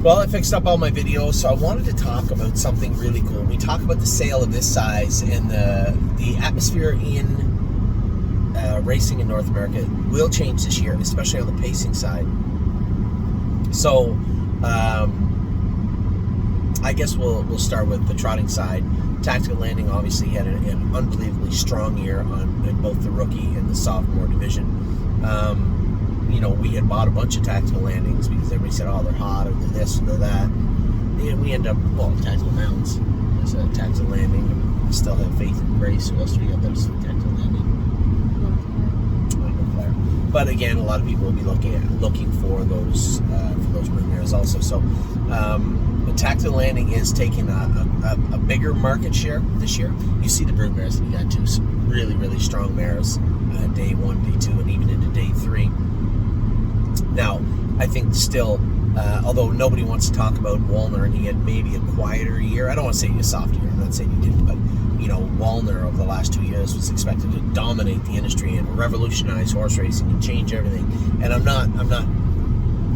Well, I fixed up all my videos, so I wanted to talk about something really cool. We talk about the sale of this size and the atmosphere in racing in North America will change this year, especially on the pacing side. So, I guess we'll start with the trotting side. Tactical Landing obviously had an unbelievably strong year in both the rookie and the sophomore division. We had bought a bunch of Tactical Landings because everybody said, oh, they're hot, or they're this, or they're that. And we end up, Tactical Mounts. There's a Tactical Landing, and we still have faith in Grace. Who else do we have? There's Tactical Landing. But again, a lot of people will be looking for those broodmares also. So the Tactical Landing is taking a bigger market share this year. You see the broodmares, and you got some really, really strong mares, day 1, day 2, and even into day 3. Now, I think still, although nobody wants to talk about Wallner, and he had maybe a quieter year. I don't want to say a soft year. I'm not saying he didn't, but Wallner over the last 2 years was expected to dominate the industry and revolutionize horse racing and change everything. And I'm not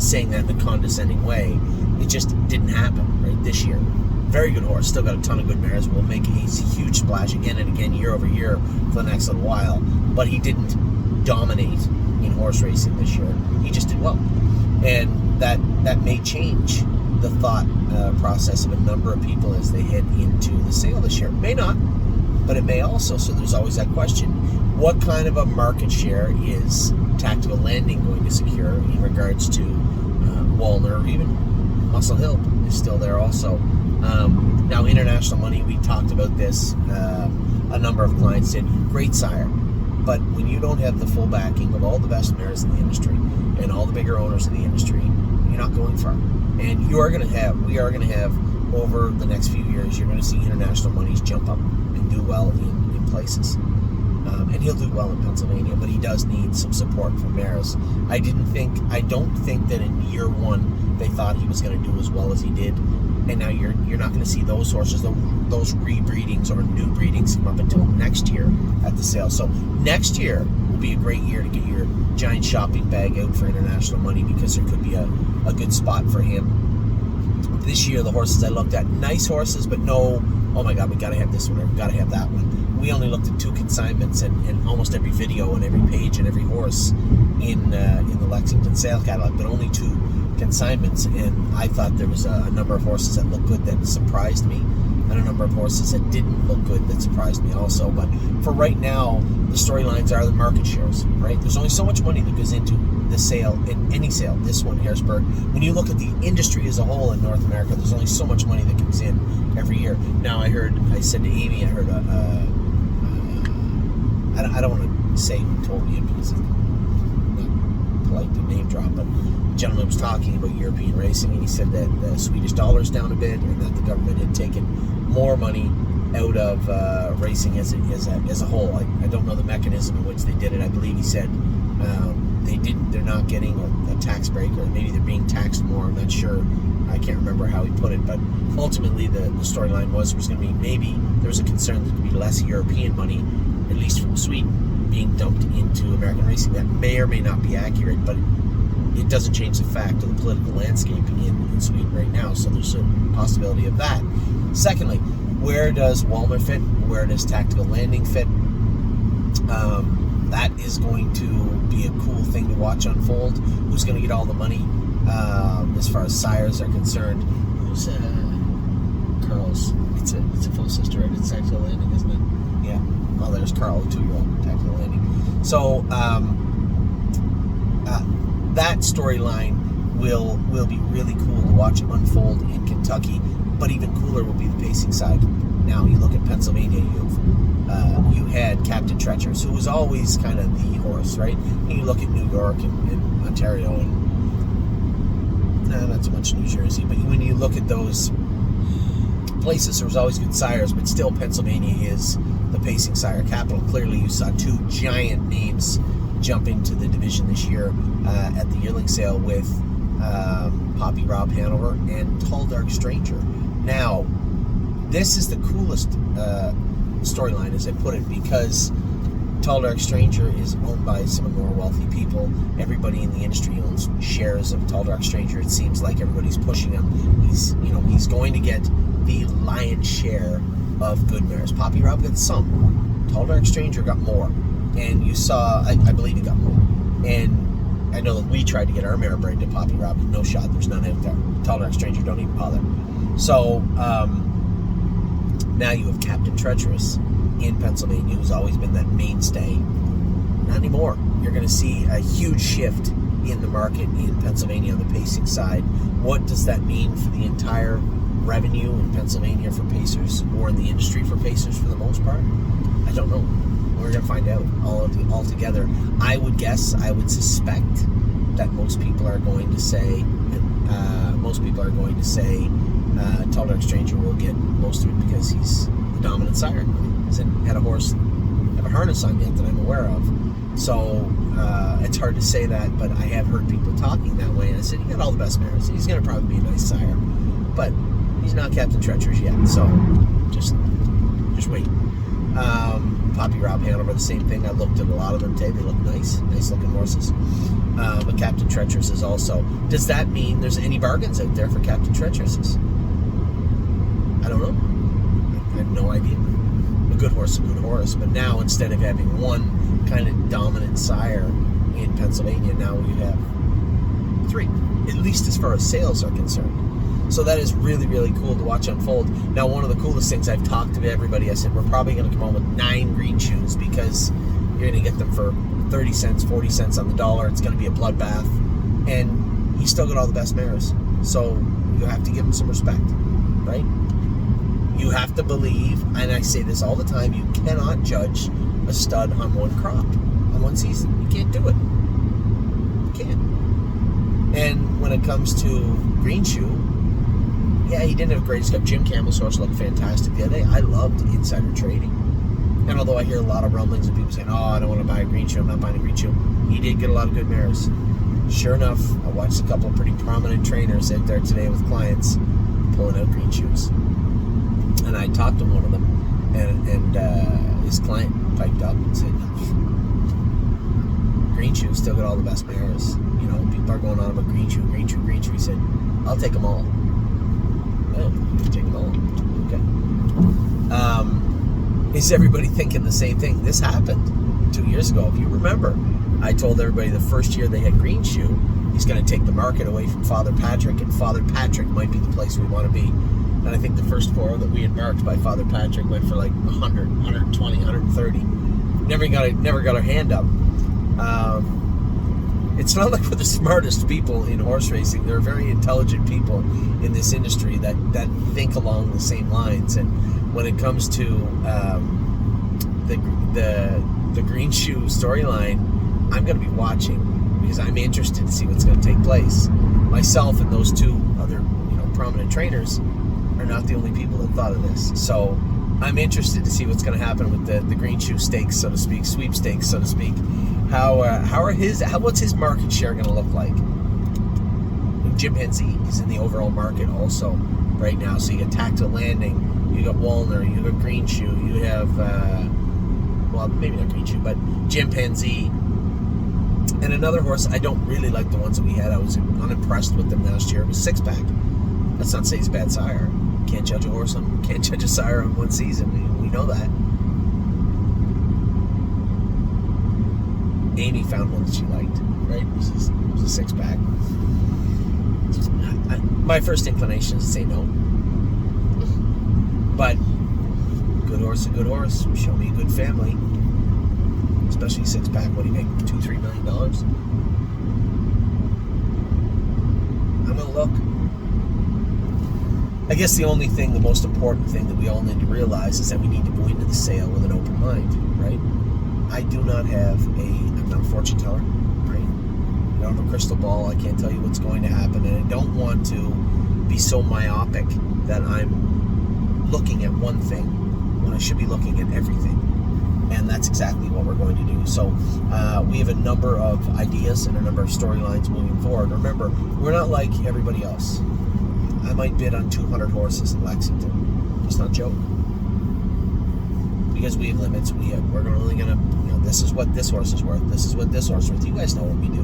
saying that in a condescending way. It just didn't happen right this year. Very good horse, still got a ton of good mares. Will make a huge splash again and again, year over year, for the next little while. But he didn't dominate in horse racing this year. He just did well, and that may change the thought process of a number of people as they head into the sale this year. May not, but it may also. So there's always that question: what kind of a market share is Tactical Landing going to secure in regards to Wallner, or even Muscle Hill is still there also. Now, international money, we talked about this. A number of clients said, great sire. But when you don't have the full backing of all the best mares in the industry and all the bigger owners in the industry, you're not going far. And we are going to have, over the next few years, you're going to see international monies jump up and do well in places. And he'll do well in Pennsylvania, but he does need some support from mares. I don't think that in year 1 they thought he was going to do as well as he did. And now you're not going to see those horses, those rebreedings or new breedings, come up until next year at the sale. So next year will be a great year to get your giant shopping bag out for international money, because there could be a good spot for him. This year, the horses I looked at, nice horses, but no, oh my God, we got to have this one, or we got to have that one. We only looked at 2 consignments, and almost every video and every page and every horse in the Lexington sale catalog, but only 2 consignments. And I thought there was a number of horses that looked good that surprised me, and a number of horses that didn't look good that surprised me also. But for right now, the storylines are the market shares, right? There's only so much money that goes into the sale, in any sale, this one, Harrisburg. When you look at the industry as a whole in North America, there's only so much money that comes in every year. Now, I said to Amy, I heard I don't want to say who told me it, because it's not polite to name drop, but the gentleman was talking about European racing, and he said that the Swedish dollar's down a bit, and that the government had taken more money out of racing as a whole. I don't know the mechanism in which they did it. I believe he said they're not getting a tax break, or maybe they're being taxed more. I'm not sure. I can't remember how he put it, but ultimately the storyline was going to be, maybe there was a concern that there could be less European money, at least from Sweden, being dumped into American racing. That may or may not be accurate, but it doesn't change the fact of the political landscape in Sweden right now. So there's a possibility of that. Secondly, where does Wallner fit? Where does Tactical Landing fit? That is going to be a cool thing to watch unfold. Who's going to get all the money as far as sires are concerned? Who's Carl's? It's a full sister, right? It's Tactical Landing, isn't it? Yeah. Oh, there's Carl, the 2-year-old, Tactical Landing. So that storyline will be really cool to watch unfold in Kentucky. But even cooler will be the pacing side. Now you look at Pennsylvania, you had Captain Treacherous, who was always kind of the horse, right? And you look at New York and Ontario, and not so much New Jersey, but when you look at those places, there was always good sires, but still Pennsylvania is the pacing sire capital. Clearly you saw 2 giant names jump into the division this year at the yearling sale with Poppy Rob Hanover and Tall Dark Stranger. Now, this is the coolest storyline, as I put it, because Tall Dark Stranger is owned by some of the more wealthy people. Everybody in the industry owns shares of Tall Dark Stranger. It seems like everybody's pushing him. He's going to get the lion's share of good mares. Poppy Rob got some. Tall Dark Stranger got more. And you saw, I believe he got more. And I know that we tried to get our mare bred to Poppy Rob. No shot. There's none out there. Tall Dark Stranger don't even bother. So now you have Captain Treacherous in Pennsylvania, who's always been that mainstay. Not anymore. You're going to see a huge shift in the market in Pennsylvania on the pacing side. What does that mean for the entire revenue in Pennsylvania for pacers, or in the industry for pacers for the most part? I don't know. We're going to find out all together. I would suspect that most people are going to say Tall Dark Stranger will get most of it because he's the dominant sire. He hasn't had a harness on yet that I'm aware of. So it's hard to say that, but I have heard people talking that way. And I said, he got all the best mares. He's going to probably be a nice sire. But he's not Captain Treacherous yet, so just wait. Poppy Rob Hanover, the same thing. I looked at a lot of them today. They look nice looking horses. But Captain Treacherous is also. Does that mean there's any bargains out there for Captain Treacherous? I don't know. I have no idea. A good horse, but now instead of having one kind of dominant sire in Pennsylvania, now we have three, at least as far as sales are concerned. So that is really, really cool to watch unfold. Now, one of the coolest things, I've talked to everybody, I said, we're probably going to come home with 9 green shoes because you're going to get them for 30 cents, 40 cents on the dollar. It's going to be a bloodbath. And he still got all the best mares. So you have to give him some respect, right? You have to believe, and I say this all the time, you cannot judge a stud on one crop, on one season. You can't do it. You can't. And when it comes to Green Shoe, yeah, he didn't have a great stuff. Jim Campbell's horse looked fantastic the other day. I loved insider trading. And although I hear a lot of rumblings of people saying, oh, I don't want to buy a Green Shoe, I'm not buying a Green Shoe, he did get a lot of good mares. Sure enough, I watched a couple of pretty prominent trainers out there today with clients pulling out Green Shoes. And I talked to one of them, and his client piped up and said, Green Shoe still got all the best mares. You know, people are going on about Green Shoe. He said, I'll take them all. Oh, you take them all. Okay. Is everybody thinking the same thing? This happened 2 years ago. If you remember, I told everybody the first year they had Green Shoe, he's going to take the market away from Father Patrick, and Father Patrick might be the place we want to be. And I think the first 4 that we had marked by Father Patrick went for like 100, 120, 130. Never got our hand up. It's not like we're the smartest people in horse racing. There are very intelligent people in this industry that think along the same lines. And when it comes to the Green Shoe storyline, I'm going to be watching because I'm interested to see what's going to take place. Myself and those 2 other prominent trainers are not the only people that thought of this. So I'm interested to see what's going to happen with the Green Shoe stakes, so to speak, sweepstakes, so to speak. What's his market share going to look like? Jim Hensey is in the overall market also right now. So you got Tactile Landing, you got Walner, you got Green Shoe, you have well, maybe not Green Shoe, but Jim Hensey, and another horse. I don't really like the ones that we had. I was unimpressed with them last year. It was Six Pack. That's not to say he's a bad sire. Can't judge a sire on one season. We know that. Amy found one that she liked, right? It was a 6-pack. My first inclination is to say no. But good horse, a good horse. Show me a good family. Especially 6-pack. What do you make? $2-3 million? I'm going to look. I guess the most important thing that we all need to realize is that we need to go into the sale with an open mind, right? I'm not a fortune teller, right? I don't have a crystal ball. I can't tell you what's going to happen, and I don't want to be so myopic that I'm looking at one thing when I should be looking at everything. And that's exactly what we're going to do. So we have a number of ideas and a number of storylines moving forward. Remember, we're not like everybody else. I might bid on 200 horses in Lexington. It's not a joke. We because we have limits. We're only gonna, this is what this horse is worth. This is what this horse is worth. You guys know what we do.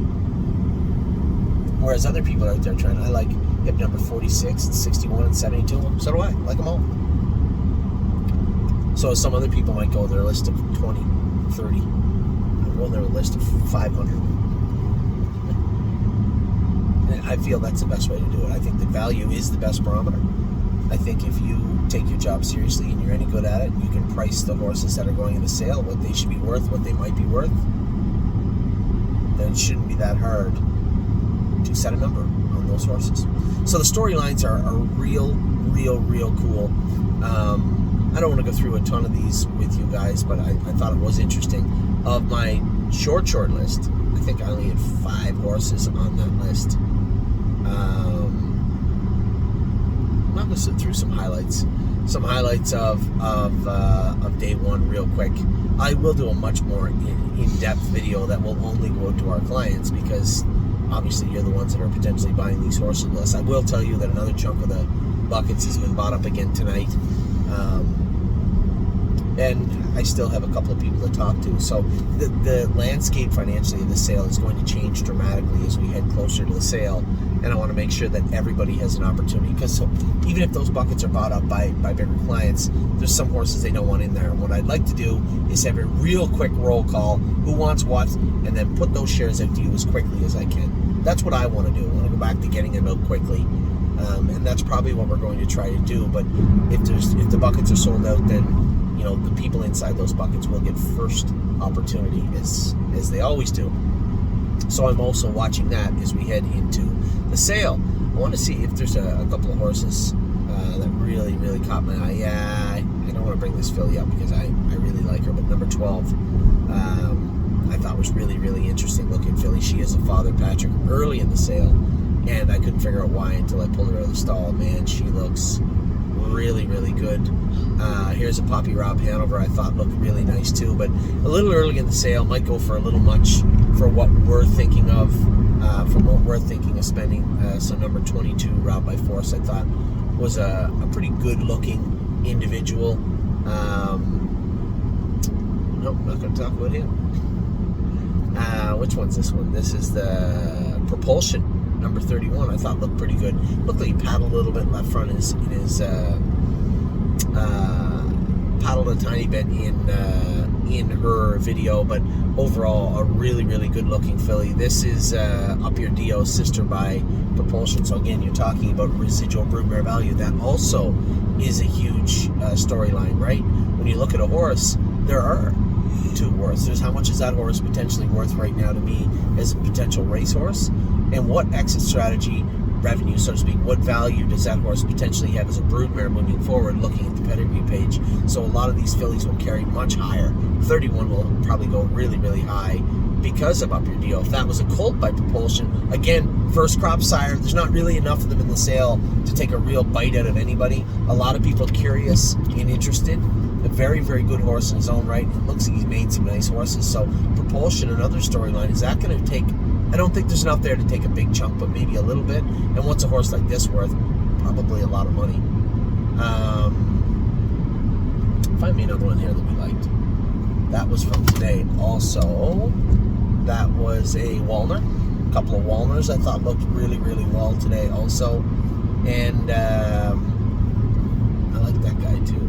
Whereas other people are out there trying. I like hip number 46 and 61 and 72. So do I. Like them all. So some other people might go their list of 20, 30. I go their list of 500. And I feel that's the best way to do it. I think that value is the best barometer. I think if you take your job seriously and you're any good at it, and you can price the horses that are going into sale, what they should be worth, what they might be worth, then it shouldn't be that hard to set a number on those horses. So the storylines are real cool. I don't want to go through a ton of these with you guys, but I thought it was interesting. Of my short list, I think I only had 5 horses on that list. I'm not going to sit through some highlights of day one real quick. I will do a much more in-depth video that will only go to our clients, because obviously you're the ones that are potentially buying these horses with us. I will tell you that another chunk of the buckets has been bought up again tonight. And I still have a couple of people to talk to. So the landscape financially of the sale is going to change dramatically as we head closer to the sale. And I want to make sure that everybody has an opportunity. Because even if those buckets are bought up by bigger clients, there's some horses they don't want in there. And what I'd like to do is have a real quick roll call, who wants what, and then put those shares out to you as quickly as I can. That's what I want to do. I want to go back to getting them out quickly. And that's probably what we're going to try to do. But if the buckets are sold out, then the people inside those buckets will get first opportunity, as they always do. So I'm also watching that as we head into the sale. I want to see if there's a couple of horses that really caught my eye. Yeah, I don't want to bring this filly up because I really like her, but number 12 I thought was really interesting looking filly. She is a Father Patrick early in the sale, and I couldn't figure out why until I pulled her out of the stall. Man, she looks really good. Here's a Poppy Rob Hanover I thought looked really nice too, but a little early in the sale, might go for a little much for what we're thinking of, spending. So number 22, Rob by Force, I thought was a pretty good looking individual. Nope, not going to talk about him. Which one's this one? This is the Propulsion, number 31. I thought looked pretty good. Looked like he paddled a little bit left front in his paddled a tiny bit in her video, but overall a really good looking filly. This is Up Your Dio's sister by Propulsion. So again, you're talking about residual broodmare value. That also is a huge storyline, right? When you look at a horse, there are 2 worths. There's how much is that horse potentially worth right now to me as a potential racehorse, and what exit strategy, revenue, so to speak, what value does that horse potentially have as a broodmare moving forward, looking at the pedigree page. So a lot of these fillies will carry much higher. 31 will probably go really high because of Up Your Dio. If that was a colt by Propulsion, again, first crop sire, there's not really enough of them in the sale to take a real bite out of anybody. A lot of people curious and interested. A very good horse in his own right. It looks like he's made some nice horses. So Propulsion, another storyline. Is that going to take... I don't think there's enough there to take a big chunk, but maybe a little bit. And what's a horse like this worth? Probably a lot of money. Find me another one here that we liked. That was from today. Also, that was a Walner. A couple of Walners I thought looked really well today also. And I like that guy too.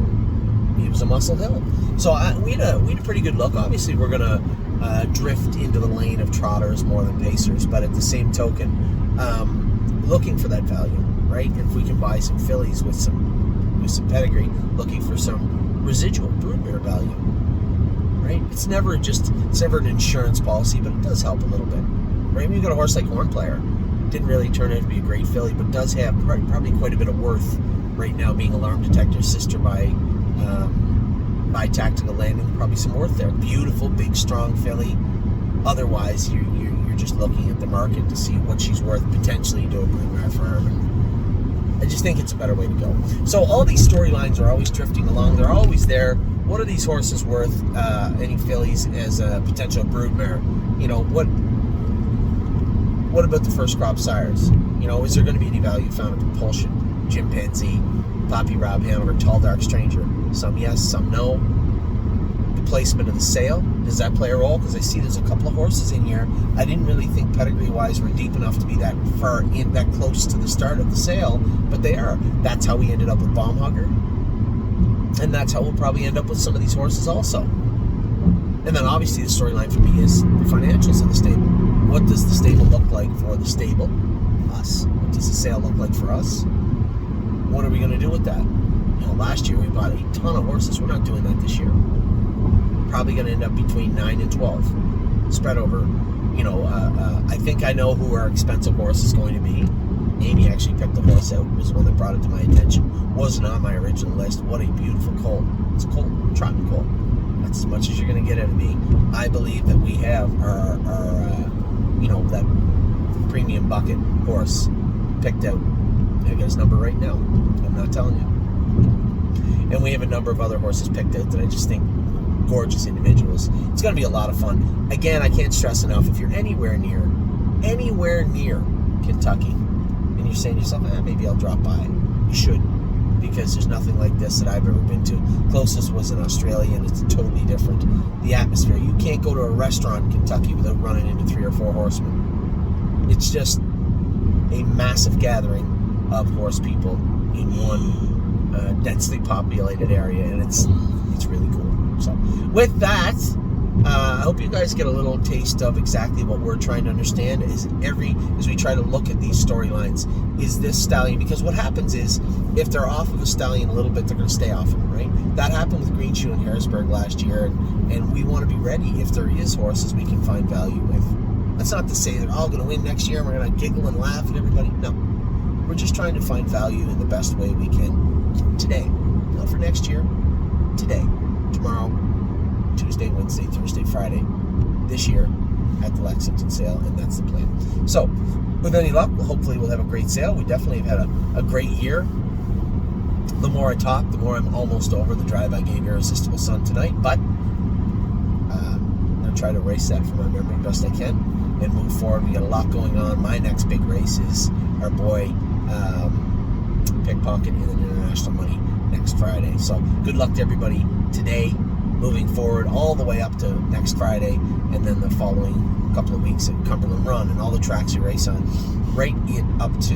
He was a Muscle Hill. So we had a pretty good look. Obviously, we're going to drift into the lane of trotters more than pacers, but at the same token, looking for that value, right? If we can buy some fillies with some pedigree, looking for some residual broodmare value, right? It's never an insurance policy, but it does help a little bit, right? When you got a horse like Hornplayer, didn't really turn out to be a great filly, but does have probably quite a bit of worth right now, being Alarm Detector's sister by Tactical Landing. Probably some worth there. Beautiful, big, strong filly. Otherwise, you're just looking at the market to see what she's worth potentially to a broodmare firm. And I just think it's a better way to go. So all these storylines are always drifting along. They're always there. What are these horses worth? Any fillies as a potential broodmare? What about the first crop sires? Is there going to be any value found in Propulsion, Chimpanzee, Poppy Rob Hanover, Tall Dark Stranger? Some yes, some no. the placement of the sale. Does that play a role? Because I see there's a couple of horses in here. I didn't really think pedigree-wise we're deep enough to be that far in, that close to the start of the sale, but they are. That's how we ended up with Bomb Hugger. And that's how we'll probably end up with some of these horses also. And then obviously the storyline for me is the financials of the stable. What does the stable look like for the stable? Us. What does the sale look like for us? What are we going to do with that? You know, last year we bought a ton of horses. We're not doing that this year. Probably going to end up between 9 and 12. Spread over, you know, I think I know who our expensive horse is going to be. Amy actually picked the horse out. Was the one that brought it to my attention. Wasn't on my original list. What a beautiful colt. It's a colt, trotting colt. That's as much as you're going to get out of me. I believe that we have our you know, that premium bucket horse picked out. I got his number right now. I'm not telling you. And we have a number of other horses picked out that I just think gorgeous individuals. It's going to be a lot of fun. Again, I can't stress enough, if you're anywhere near Kentucky, and you're saying to yourself, maybe I'll drop by, you should, because there's nothing like this that I've ever been to. Closest was in Australia, and it's totally different. The atmosphere. You can't go to a restaurant in Kentucky without running into 3 or 4 horsemen. It's just a massive gathering of horse people in one densely populated area, and it's really cool. So with that, I hope you guys get a little taste of exactly what we're trying to understand as we try to look at these storylines. Is this stallion? Because what happens is, if they're off of a stallion a little bit, they're going to stay off him, right? That happened with Green Shoe in Harrisburg last year, and we want to be ready if there is horses we can find value with. That's not to say they're all going to win next year and we're going to giggle and laugh at everybody. No. We're just trying to find value in the best way we can today. Not for next year. Today. Tomorrow. Tuesday, Wednesday, Thursday, Friday. This year at the Lexington sale, and that's the plan. So, with any luck, hopefully we'll have a great sale. We definitely have had a great year. The more I talk, the more I'm almost over the drive I gave Irresistible Son tonight, but I'm going to try to erase that from my memory best I can and move forward. We got a lot going on. My next big race is our boy Pickpocket in an International Money next Friday. So good luck to everybody today, moving forward all the way up to next Friday, and then the following couple of weeks at Cumberland Run and all the tracks you race on, right up to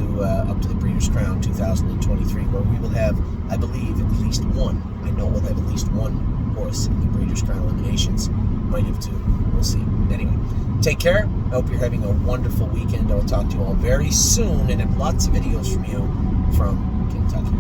the Breeders' Crown 2023, where we will have, I believe, at least one. I know we'll have at least one horse in the Breeders' Crown eliminations. Might have two. We'll see. Anyway, take care. I hope you're having a wonderful weekend. I will talk to you all very soon and have lots of videos from you from Kentucky.